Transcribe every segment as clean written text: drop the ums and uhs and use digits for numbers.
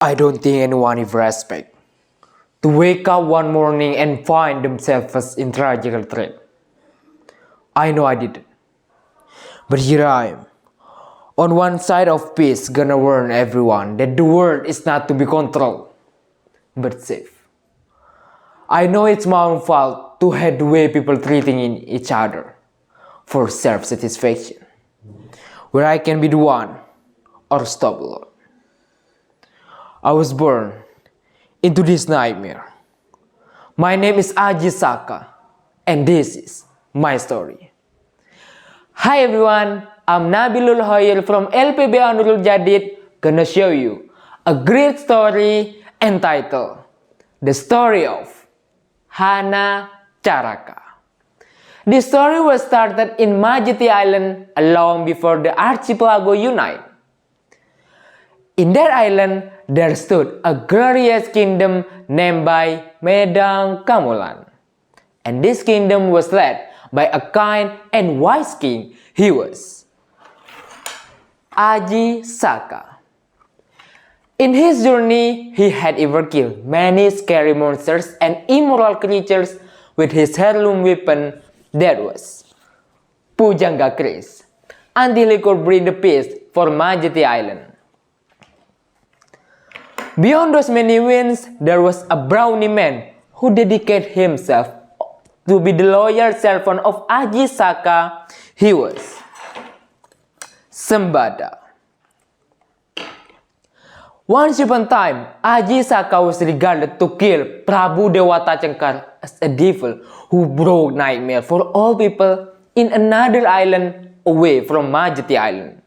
I don't think anyone ever expect to wake up one morning and find themselves in tragical threat. I know I didn't. But here I am. On one side of peace, gonna warn everyone that the world is not to be controlled, but safe. I know it's my own fault to hate the way people treating in each other for self-satisfaction, where I can be the one or stop alone. I was born into this nightmare. My name is Aji Saka, and this is my story. Hi everyone, I'm Nabilul Hoir from LPBA Nurul gonna show you a great story entitled The Story of Hana Caraka. This story was started in Majiti Island long before the archipelago united. In that island, there stood a glorious kingdom named by Medang Kamulan. And this kingdom was led by a kind and wise king. He was Aji Saka. In his journey, he had ever killed many scary monsters and immoral creatures with his heirloom weapon, that was Pujangga Kris, until he could bring the peace for Majiti Island. Beyond those many wins, there was a brawny man who dedicated himself to be the loyal servant of Aji Saka. He was Sembada. Once upon a time, Aji Saka was regarded to kill Prabu Dewata Cengkar as a devil who brought nightmare for all people in another island away from Majiti Island.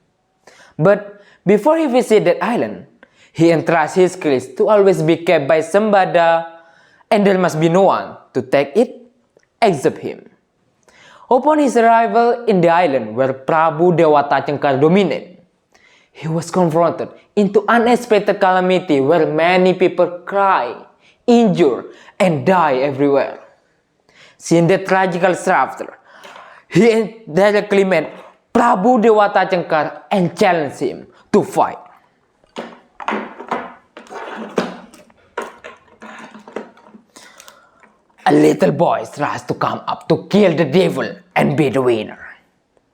But before he visited that island, he entrusted his kris to always be kept by Sembada, and there must be no one to take it except him. Upon his arrival in the island where Prabu Dewata Cengkar dominated, he was confronted into unexpected calamity where many people cry, injure, and die everywhere. Seeing the tragical slaughter, he directly met Prabu Dewata Cengkar and challenged him to fight. A little boy tries to come up to kill the devil and be the winner.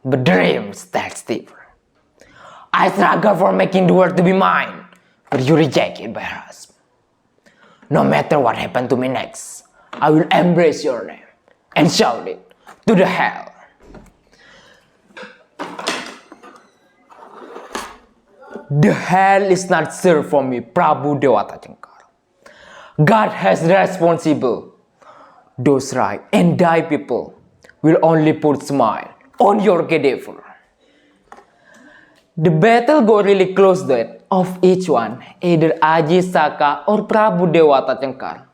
But dreams that devil. I struggle for making the world to be mine, but you reject it by us. No matter what happened to me next, I will embrace your name and shout it to the hell. The hell is not served for me, Prabu Dewata Cengkar. God has the responsible. Those right and die people will only put smile on your cadaver. The battle got really close that of each one, either Aji Saka or Prabu Dewata Cengkar.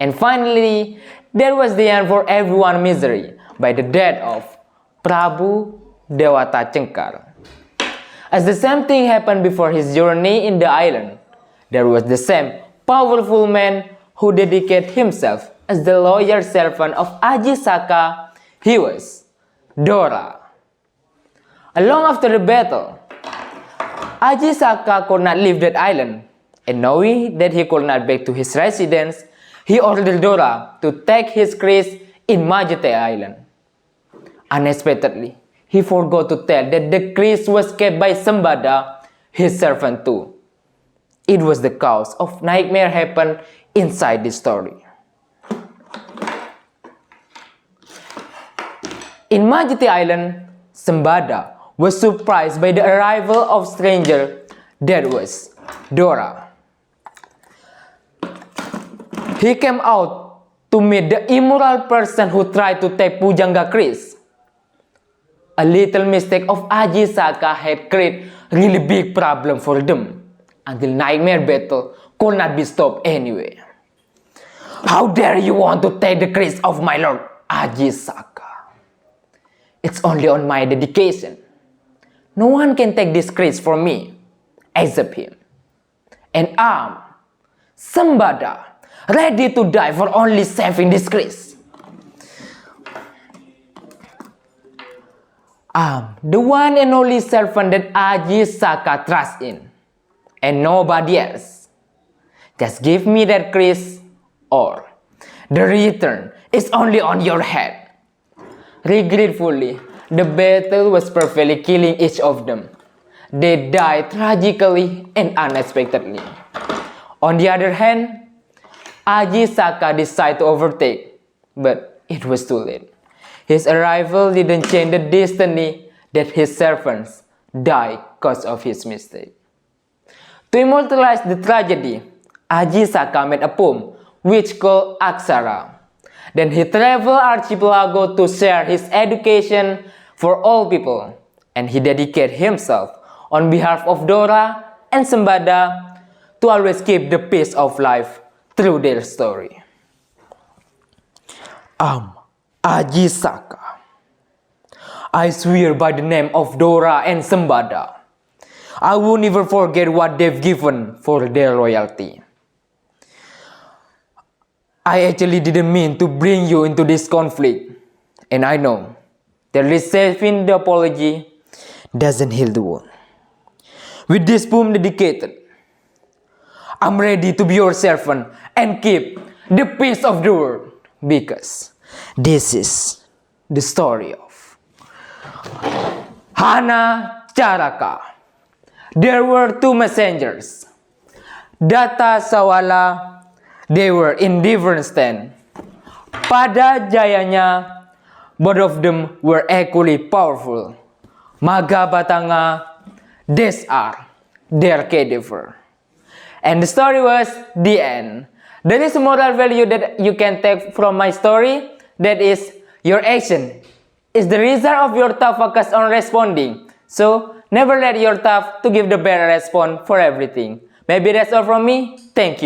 And finally, there was the end for everyone's misery by the death of Prabu Dewata Cengkar. As the same thing happened before his journey in the island, there was the same powerful man who dedicated himself as the loyal servant of Aji Saka. He was Dora. Long after the battle, Aji Saka could not leave that island, and knowing that he could not back to his residence, he ordered Dora to take his kris in Majiti Island. Unexpectedly, he forgot to tell that the kris was kept by Sembada, his servant too. It was the cause of nightmare happened inside this story. In Majiti Island, Sembada was surprised by the arrival of stranger, that was Dora. He came out to meet the immoral person who tried to take Pujangga Kris. A little mistake of Aji Saka had created really big problem for them, until nightmare battle could not be stopped anyway. How dare you want to take the kris of my lord Aji Saka? It's only on my dedication. No one can take this kris from me, except him. And I'm Sembada, ready to die for only saving this kris. I'm the one and only servant that Aji Saka trusts in, and nobody else. Just give me that crease, or the return is only on your head. Regretfully, the battle was perfectly killing each of them. They died tragically and unexpectedly. On the other hand, Aji Saka decided to overtake, but it was too late. His arrival didn't change the destiny that his servants died because of his mistake. To immortalize the tragedy, Aji Saka made a poem which called Aksara. Then he traveled archipelago to share his education for all people, and he dedicated himself on behalf of Dora and Sembada to always keep the peace of life through their story. Aji Saka. I swear by the name of Dora and Sembada, I will never forget what they've given for their loyalty. I actually didn't mean to bring you into this conflict, and I know that receiving the apology doesn't heal the wound. With this poem dedicated, I'm ready to be your servant and keep the peace of the world, because this is the story of Hana Charaka. There were two messengers, Data Sawala. They were in different stand. Pada jayanya, both of them were equally powerful. Maga Batanga, these are their cadaver. And the story was the end. There is a moral value that you can take from my story. That is, your action is the result of your tough focus on responding. So, never let your tough to give the better response for everything. Maybe that's all from me. Thank you.